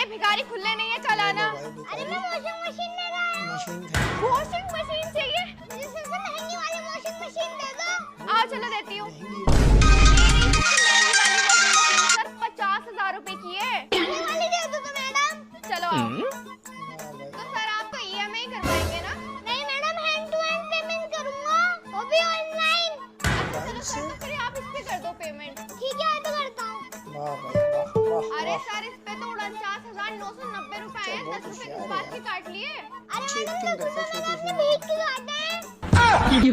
अरे भिखारी खुले नहीं है, चलाना। अरे मैं वॉशिंग मशीन ले रहा हूँ। वॉशिंग मशीन चाहिए? मुझे सबसे महंगी वाली वॉशिंग मशीन दे दो। आओ चलो देती हूँ। सर 50,000 रुपए की है। महंगी वाली दे दो तो मैडम। चलो आओ। तो सर आप तो EMI करवाएंगे ना? नहीं madam, hand to hand payment करूँगा, वो भी ऑनलाइन। अच्छा चलो सर, तो फिर आप इस पे कर दो पेमेंट। ठीक है, तो करता हूँ। अरे सर इस पे तो 49,990 रुपए आए हैं, 10 रुपए किस बात के काट लिए? अरे मैडम 10 रुपए मैंने अपनी भीख के काटे हैं। तभी